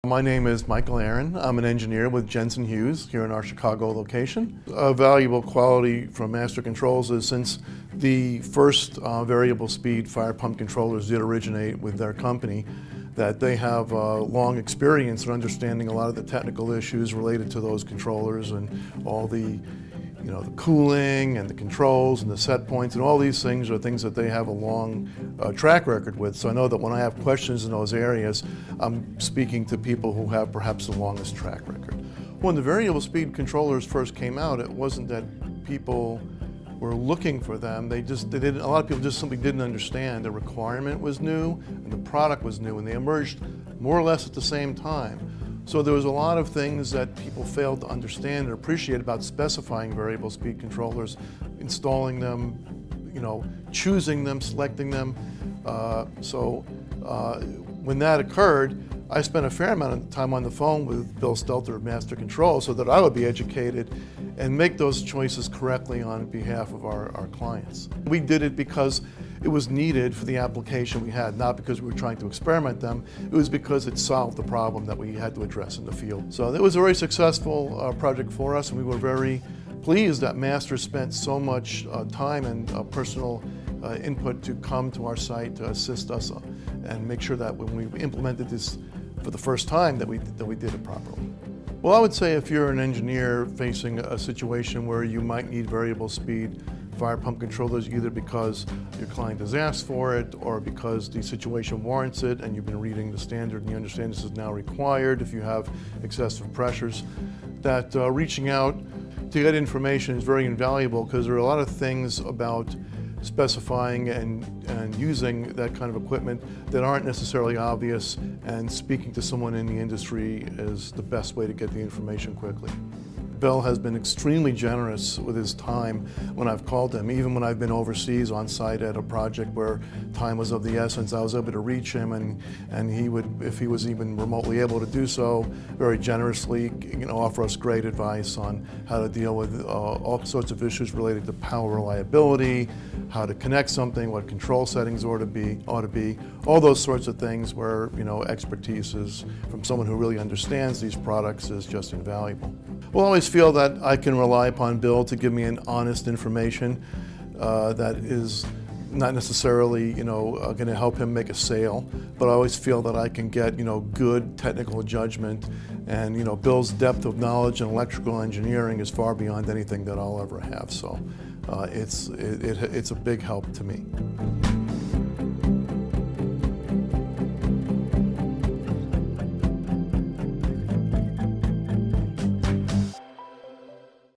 My name is Michael Aaron. I'm an engineer with Jensen Hughes here in our Chicago location. A valuable quality from Master Controls is since the first variable speed fire pump controllers did originate with their company, that they have long experience in understanding a lot of the technical issues related to those controllers and all the the cooling and the controls and the set points and all these things are things that they have a long track record with. So I know that when I have questions in those areas, I'm speaking to people who have perhaps the longest track record. When the variable speed controllers first came out, it wasn't that people were looking for them. A lot of people just simply didn't understand the requirement was new and the product was new, and they emerged more or less at the same time. So there was a lot of things that people failed to understand and appreciate about specifying variable speed controllers, installing them, choosing them, selecting them. When that occurred, I spent a fair amount of time on the phone with Bill Stelter of Master Control so that I would be educated and make those choices correctly on behalf of our clients. We did it because it was needed for the application we had, not because we were trying to experiment them. It was because it solved the problem that we had to address in the field. So it was a very successful project for us, and we were very pleased that Master spent so much time and personal input to come to our site to assist us and make sure that when we implemented this for the first time that we did it properly. Well, I would say if you're an engineer facing a situation where you might need variable speed fire pump controllers, either because your client has asked for it or because the situation warrants it and you've been reading the standard and you understand this is now required if you have excessive pressures, that reaching out to get information is very invaluable, because there are a lot of things about specifying and using that kind of equipment that aren't necessarily obvious, and speaking to someone in the industry is the best way to get the information quickly. Bill has been extremely generous with his time when I've called him. Even when I've been overseas on site at a project where time was of the essence, I was able to reach him, and he would, if he was even remotely able to do so, very generously offer us great advice on how to deal with all sorts of issues related to power reliability, how to connect something, what control settings ought to be, all those sorts of things where expertise is from someone who really understands these products is just invaluable. Well, I always feel that I can rely upon Bill to give me an honest information that is not necessarily going to help him make a sale, but I always feel that I can get good technical judgment, and Bill's depth of knowledge in electrical engineering is far beyond anything that I'll ever have. So it's a big help to me.